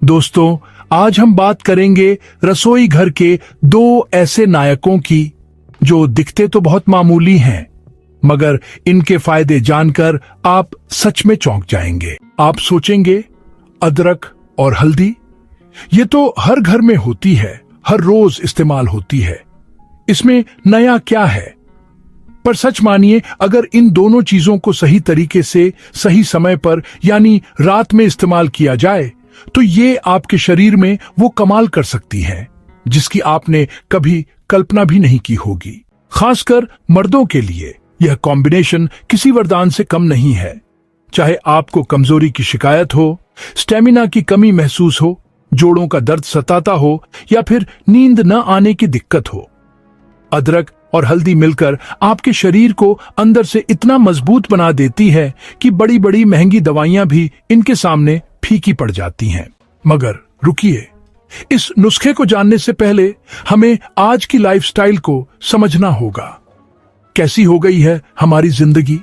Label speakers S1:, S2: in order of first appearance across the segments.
S1: दोस्तों, आज हम बात करेंगे रसोई घर के दो ऐसे नायकों की जो दिखते तो बहुत मामूली हैं, मगर इनके फायदे जानकर आप सच में चौंक जाएंगे। आप सोचेंगे, अदरक और हल्दी, ये तो हर घर में होती है, हर रोज इस्तेमाल होती है, इसमें नया क्या है? पर सच मानिए, अगर इन दोनों चीजों को सही तरीके से सही समय पर यानी रात में इस्तेमाल किया जाए तो ये आपके शरीर में वो कमाल कर सकती है जिसकी आपने कभी कल्पना भी नहीं की होगी। खासकर मर्दों के लिए यह कॉम्बिनेशन किसी वरदान से कम नहीं है। चाहे आपको कमजोरी की शिकायत हो, स्टेमिना की कमी महसूस हो, जोड़ों का दर्द सताता हो या फिर नींद न आने की दिक्कत हो, अदरक और हल्दी मिलकर आपके शरीर को अंदर से इतना मजबूत बना देती है कि बड़ी बड़ी महंगी दवाइयां भी इनके सामने फीकी पड़ जाती हैं। मगर रुकिए, इस नुस्खे को जानने से पहले हमें आज की लाइफस्टाइल को समझना होगा। कैसी हो गई है हमारी जिंदगी?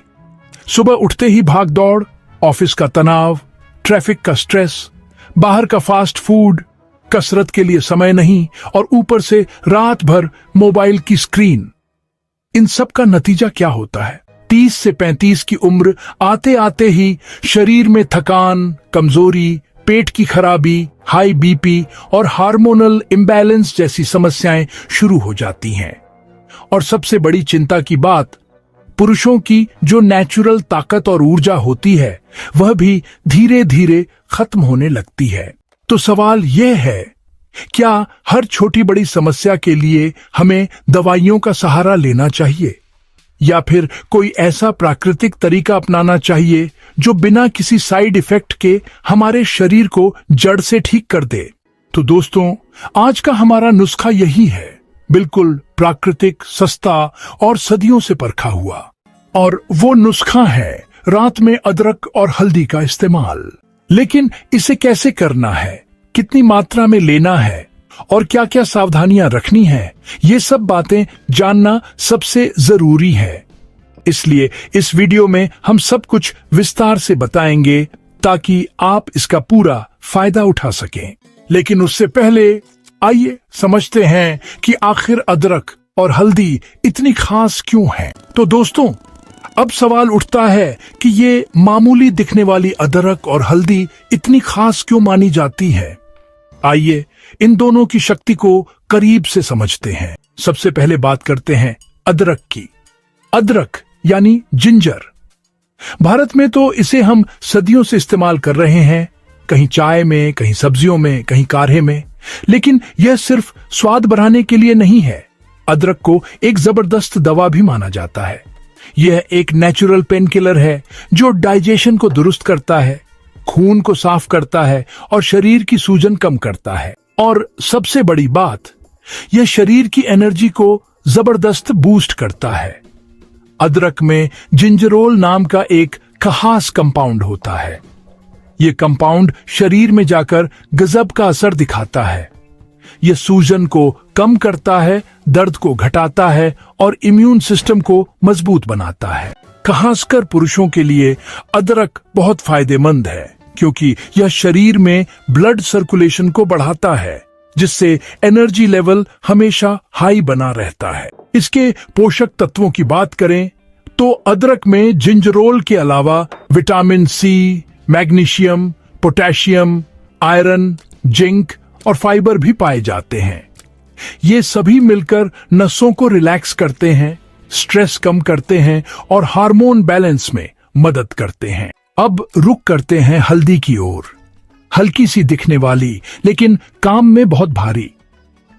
S1: सुबह उठते ही भाग दौड़, ऑफिस का तनाव, ट्रैफिक का स्ट्रेस, बाहर का फास्ट फूड, कसरत के लिए समय नहीं और ऊपर से रात भर मोबाइल की स्क्रीन। इन सब का नतीजा क्या होता है? 30 से 35 की उम्र आते आते ही शरीर में थकान, कमजोरी, पेट की खराबी, हाई बीपी और हार्मोनल इम्बैलेंस जैसी समस्याएं शुरू हो जाती हैं। और सबसे बड़ी चिंता की बात, पुरुषों की जो नेचुरल ताकत और ऊर्जा होती है वह भी धीरे धीरे खत्म होने लगती है। तो सवाल यह है, क्या हर छोटी बड़ी समस्या के लिए हमें दवाइयों का सहारा लेना चाहिए या फिर कोई ऐसा प्राकृतिक तरीका अपनाना चाहिए जो बिना किसी साइड इफेक्ट के हमारे शरीर को जड़ से ठीक कर दे? तो दोस्तों, आज का हमारा नुस्खा यही है, बिल्कुल प्राकृतिक, सस्ता और सदियों से परखा हुआ। और वो नुस्खा है रात में अदरक और हल्दी का इस्तेमाल। लेकिन इसे कैसे करना है, कितनी मात्रा में लेना है और क्या क्या सावधानियां रखनी है, ये सब बातें जानना सबसे जरूरी है। इसलिए इस वीडियो में हम सब कुछ विस्तार से बताएंगे ताकि आप इसका पूरा फायदा उठा सकें। लेकिन उससे पहले आइए समझते हैं कि आखिर अदरक और हल्दी इतनी खास क्यों हैं। तो दोस्तों, अब सवाल उठता है कि ये मामूली दिखने वाली अदरक और हल्दी इतनी खास क्यों मानी जाती है। आइए इन दोनों की शक्ति को करीब से समझते हैं। सबसे पहले बात करते हैं अदरक की। अदरक यानी जिंजर। भारत में तो इसे हम सदियों से इस्तेमाल कर रहे हैं, कहीं चाय में, कहीं सब्जियों में, कहीं काढ़े में। लेकिन यह सिर्फ स्वाद बढ़ाने के लिए नहीं है। अदरक को एक जबरदस्त दवा भी माना जाता है। यह एक नेचुरल पेन किलर है जो डाइजेशन को दुरुस्त करता है, खून को साफ करता है और शरीर की सूजन कम करता है। और सबसे बड़ी बात, यह शरीर की एनर्जी को जबरदस्त बूस्ट करता है। अदरक में जिंजरोल नाम का एक खास कंपाउंड होता है। यह कंपाउंड शरीर में जाकर गजब का असर दिखाता है। यह सूजन को कम करता है, दर्द को घटाता है और इम्यून सिस्टम को मजबूत बनाता है। खासकर पुरुषों के लिए अदरक बहुत फायदेमंद है क्योंकि यह शरीर में ब्लड सर्कुलेशन को बढ़ाता है, जिससे एनर्जी लेवल हमेशा हाई बना रहता है। इसके पोषक तत्वों की बात करें तो अदरक में जिंजरोल के अलावा vitamin C, magnesium, potassium, iron, zinc और फाइबर भी पाए जाते हैं। ये सभी मिलकर नसों को रिलैक्स करते हैं, स्ट्रेस कम करते हैं और हार्मोन बैलेंस में मदद करते हैं। अब रुक करते हैं हल्दी की ओर। हल्की सी दिखने वाली लेकिन काम में बहुत भारी।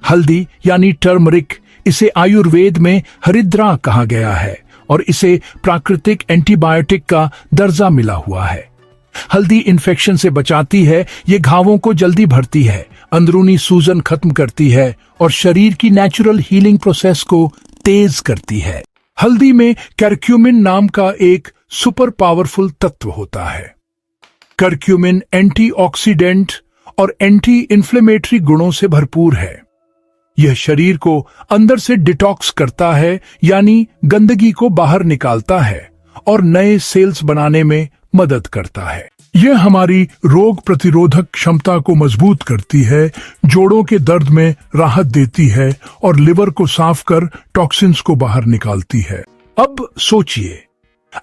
S1: हल्दी यानी टर्मरिक, इसे आयुर्वेद में हरिद्रा कहा गया है और इसे प्राकृतिक एंटीबायोटिक का दर्जा मिला हुआ है। हल्दी इन्फेक्शन से बचाती है, ये घावों को जल्दी भरती है, अंदरूनी सूजन खत्म करती है और शरीर की नेचुरल हीलिंग प्रोसेस को तेज करती है। हल्दी में करक्यूमिन नाम का एक सुपर पावरफुल तत्व होता है। करक्यूमिन एंटीऑक्सीडेंट और एंटी इन्फ्लेमेटरी गुणों से भरपूर है। यह शरीर को अंदर से डिटॉक्स करता है, यानी गंदगी को बाहर निकालता है और नए सेल्स बनाने में मदद करता है। यह हमारी रोग प्रतिरोधक क्षमता को मजबूत करती है, जोड़ों के दर्द में राहत देती है और लिवर को साफ कर टॉक्सिन्स को बाहर निकालती है। अब सोचिए,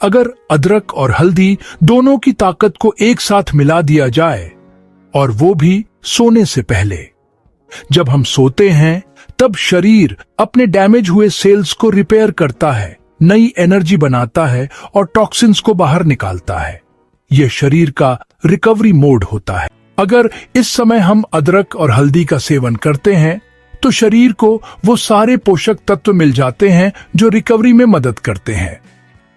S1: अगर अदरक और हल्दी दोनों की ताकत को एक साथ मिला दिया जाए, और वो भी सोने से पहले। जब हम सोते हैं तब शरीर अपने डैमेज हुए सेल्स को रिपेयर करता है, नई एनर्जी बनाता है और टॉक्सिन्स को बाहर निकालता है। यह शरीर का रिकवरी मोड होता है। अगर इस समय हम अदरक और हल्दी का सेवन करते हैं तो शरीर को वो सारे पोषक तत्व मिल जाते हैं जो रिकवरी में मदद करते हैं।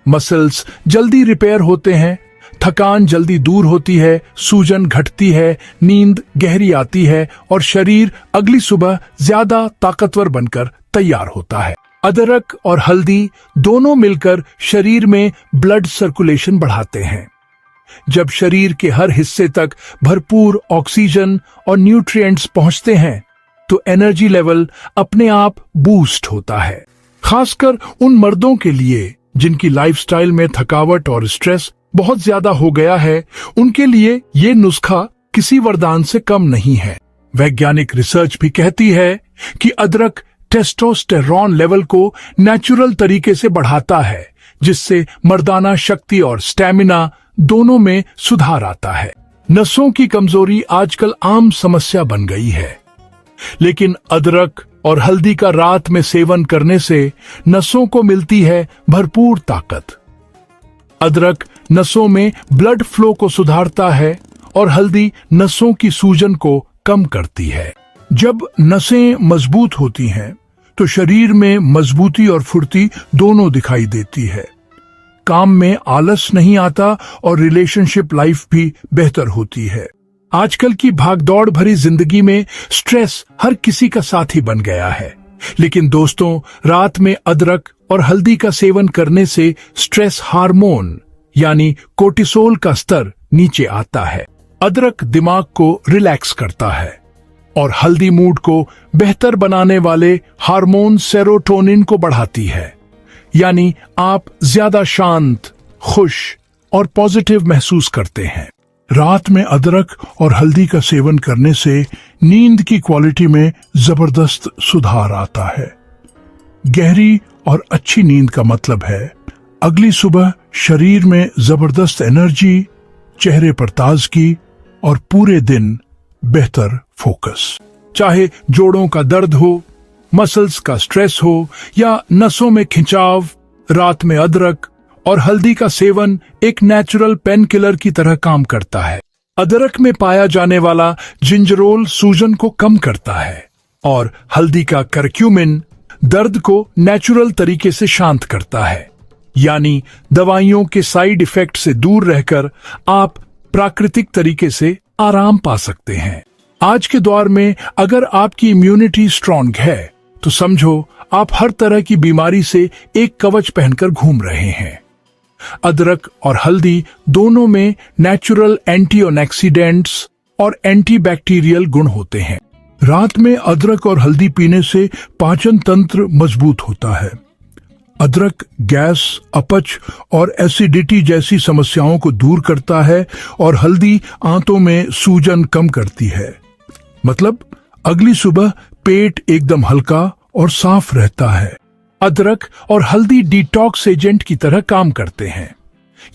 S1: मसल्स जल्दी रिपेयर होते हैं, थकान जल्दी दूर होती है, सूजन घटती है, नींद गहरी आती है और शरीर अगली सुबह ज्यादा ताकतवर बनकर तैयार होता है। अदरक और हल्दी दोनों मिलकर शरीर में ब्लड सर्कुलेशन बढ़ाते हैं। जब शरीर के हर हिस्से तक भरपूर ऑक्सीजन और न्यूट्रिएंट्स पहुंचते हैं तो एनर्जी लेवल अपने आप बूस्ट होता है। खासकर उन मर्दों के लिए जिनकी लाइफस्टाइल में थकावट और स्ट्रेस बहुत ज्यादा हो गया है, उनके लिए ये नुस्खा किसी वरदान से कम नहीं है। वैज्ञानिक रिसर्च भी कहती है कि अदरक टेस्टोस्टेरॉन लेवल को नेचुरल तरीके से बढ़ाता है, जिससे मर्दाना शक्ति और स्टैमिना दोनों में सुधार आता है। नसों की कमजोरी आजकल आम समस्या बन गई है, लेकिन अदरक और हल्दी का रात में सेवन करने से नसों को मिलती है भरपूर ताकत। अदरक नसों में ब्लड फ्लो को सुधारता है और हल्दी नसों की सूजन को कम करती है। जब नसें मजबूत होती हैं तो शरीर में मजबूती और फुर्ती दोनों दिखाई देती है। काम में आलस नहीं आता और रिलेशनशिप लाइफ भी बेहतर होती है। आजकल की भागदौड़ भरी जिंदगी में स्ट्रेस हर किसी का साथी बन गया है, लेकिन दोस्तों, रात में अदरक और हल्दी का सेवन करने से स्ट्रेस हार्मोन यानी कोर्टिसोल का स्तर नीचे आता है। अदरक दिमाग को रिलैक्स करता है और हल्दी मूड को बेहतर बनाने वाले हार्मोन सेरोटोनिन को बढ़ाती है, यानी आप ज्यादा शांत, खुश और पॉजिटिव महसूस करते हैं। रात में अदरक और हल्दी का सेवन करने से नींद की क्वालिटी में जबरदस्त सुधार आता है। गहरी और अच्छी नींद का मतलब है अगली सुबह शरीर में जबरदस्त एनर्जी, चेहरे पर ताजगी और पूरे दिन बेहतर फोकस। चाहे जोड़ों का दर्द हो, मसल्स का स्ट्रेस हो या नसों में खिंचाव, रात में अदरक और हल्दी का सेवन एक नेचुरल पेन किलर की तरह काम करता है। अदरक में पाया जाने वाला जिंजरोल सूजन को कम करता है और हल्दी का करक्यूमिन दर्द को नेचुरल तरीके से शांत करता है, यानी दवाइयों के साइड इफेक्ट से दूर रहकर आप प्राकृतिक तरीके से आराम पा सकते हैं। आज के दौर में अगर आपकी इम्यूनिटी स्ट्रांग है तो समझो आप हर तरह की बीमारी से एक कवच पहनकर घूम रहे हैं। अदरक और हल्दी दोनों में नेचुरल एंटीऑक्सीडेंट्स और एंटीबैक्टीरियल गुण होते हैं। रात में अदरक और हल्दी पीने से पाचन तंत्र मजबूत होता है। अदरक गैस, अपच और एसिडिटी जैसी समस्याओं को दूर करता है और हल्दी आंतों में सूजन कम करती है। मतलब अगली सुबह पेट एकदम हल्का और साफ रहता है। अदरक और हल्दी डिटॉक्स एजेंट की तरह काम करते हैं।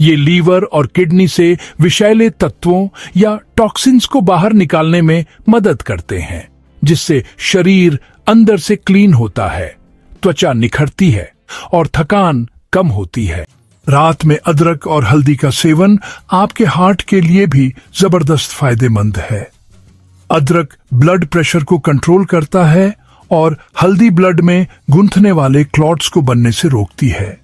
S1: ये लीवर और किडनी से विषैले तत्वों या टॉक्सिन्स को बाहर निकालने में मदद करते हैं, जिससे शरीर अंदर से क्लीन होता है, त्वचा निखरती है और थकान कम होती है। रात में अदरक और हल्दी का सेवन आपके हार्ट के लिए भी जबरदस्त फायदेमंद है। अदरक ब्लड प्रेशर को कंट्रोल करता है और हल्दी ब्लड में गूंथने वाले क्लॉट्स को बनने से रोकती है।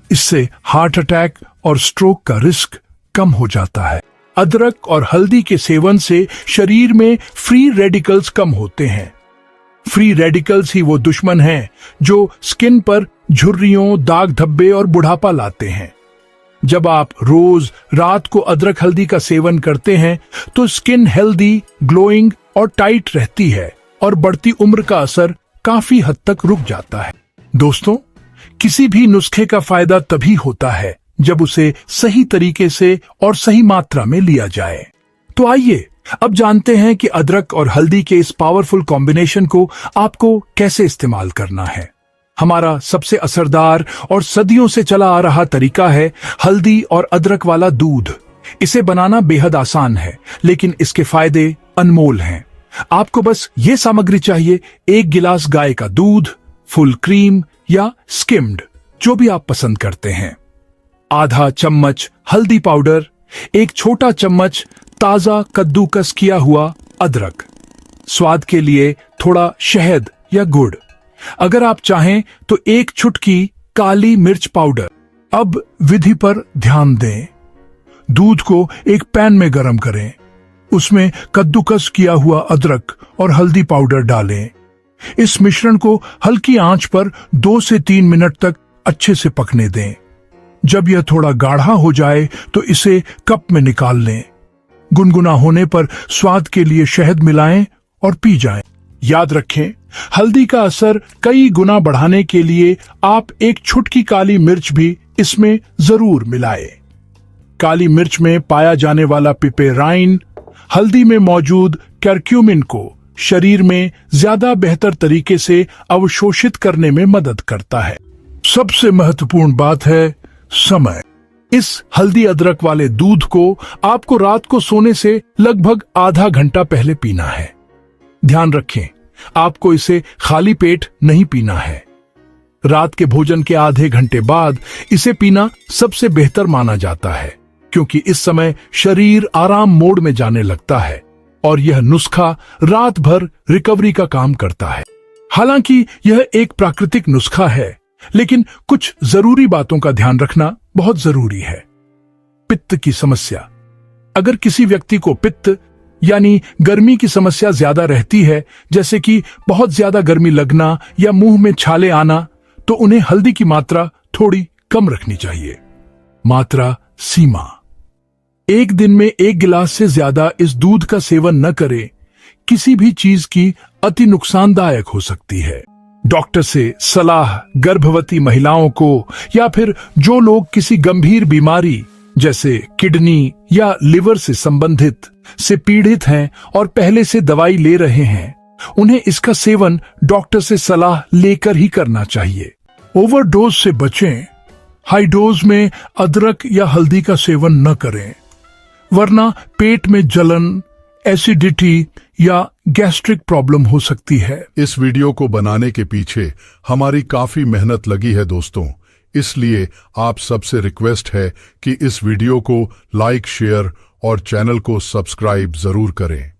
S1: इससे हार्ट अटैक और स्ट्रोक का रिस्क कम हो जाता है। अदरक और हल्दी के सेवन से शरीर में फ्री रेडिकल्स कम होते हैं। फ्री रेडिकल्स ही वो दुश्मन हैं जो स्किन पर झुर्रियों, दाग धब्बे और बुढ़ापा लाते हैं। जब आप रोज रात को अदरक हल्दी का सेवन करते हैं तो स्किन हेल्दी, ग्लोइंग और टाइट रहती है और बढ़ती उम्र का असर काफी हद तक रुक जाता है। दोस्तों, किसी भी नुस्खे का फायदा तभी होता है जब उसे सही तरीके से और सही मात्रा में लिया जाए। तो आइए अब जानते हैं कि अदरक और हल्दी के इस पावरफुल कॉम्बिनेशन को आपको कैसे इस्तेमाल करना है। हमारा सबसे असरदार और सदियों से चला आ रहा तरीका है हल्दी और अदरक वाला दूध। इसे बनाना बेहद आसान है, लेकिन इसके फायदे अनमोल हैं। आपको बस ये सामग्री चाहिए: 1 गिलास गाय का दूध, फुल क्रीम या स्किम्ड, जो भी आप पसंद करते हैं, आधा चम्मच हल्दी पाउडर, 1 छोटा चम्मच ताजा कद्दूकस किया हुआ अदरक, स्वाद के लिए थोड़ा शहद या गुड़, अगर आप चाहें तो 1 चुटकी काली मिर्च पाउडर। अब विधि पर ध्यान दें। दूध को एक पैन में गर्म करें, उसमें कद्दूकस किया हुआ अदरक और हल्दी पाउडर डालें। इस मिश्रण को हल्की आंच पर 2 से 3 मिनट तक अच्छे से पकने दें। जब यह थोड़ा गाढ़ा हो जाए तो इसे कप में निकाल लें। गुनगुना होने पर स्वाद के लिए शहद मिलाएं और पी जाएं। याद रखें, हल्दी का असर कई गुना बढ़ाने के लिए आप 1 चुटकी काली मिर्च भी इसमें जरूर मिलाएं। काली मिर्च में पाया जाने वाला पिपेराइन हल्दी में मौजूद कर्क्यूमिन को शरीर में ज्यादा बेहतर तरीके से अवशोषित करने में मदद करता है। सबसे महत्वपूर्ण बात है समय। इस हल्दी अदरक वाले दूध को आपको रात को सोने से लगभग आधा घंटा पहले पीना है। ध्यान रखें, आपको इसे खाली पेट नहीं पीना है। रात के भोजन के आधे घंटे बाद इसे पीना सबसे बेहतर माना जाता है, क्योंकि इस समय शरीर आराम मोड में जाने लगता है और यह नुस्खा रात भर रिकवरी का काम करता है। हालांकि यह एक प्राकृतिक नुस्खा है, लेकिन कुछ जरूरी बातों का ध्यान रखना बहुत जरूरी है। पित्त की समस्या। अगर किसी व्यक्ति को पित्त यानी गर्मी की समस्या ज्यादा रहती है, जैसे कि बहुत ज्यादा गर्मी लगना या मुंह में छाले आना, तो उन्हें हल्दी की मात्रा थोड़ी कम रखनी चाहिए। मात्रा सीमा। एक दिन में 1 गिलास से ज्यादा इस दूध का सेवन न करें। किसी भी चीज की अति नुकसानदायक हो सकती है। डॉक्टर से सलाह गर्भवती महिलाओं को या फिर जो लोग किसी गंभीर बीमारी जैसे किडनी या लिवर से संबंधित से पीड़ित हैं और पहले से दवाई ले रहे हैं, उन्हें इसका सेवन डॉक्टर से सलाह लेकर ही करना चाहिए। ओवरडोज से बचें। हाई डोज में अदरक या हल्दी का सेवन न करें, वरना पेट में जलन, एसिडिटी या गैस्ट्रिक प्रॉब्लम हो सकती है।
S2: इस वीडियो को बनाने के पीछे हमारी काफी मेहनत लगी है दोस्तों, इसलिए आप सबसे रिक्वेस्ट है कि इस वीडियो को लाइक, शेयर और चैनल को सब्सक्राइब जरूर करें।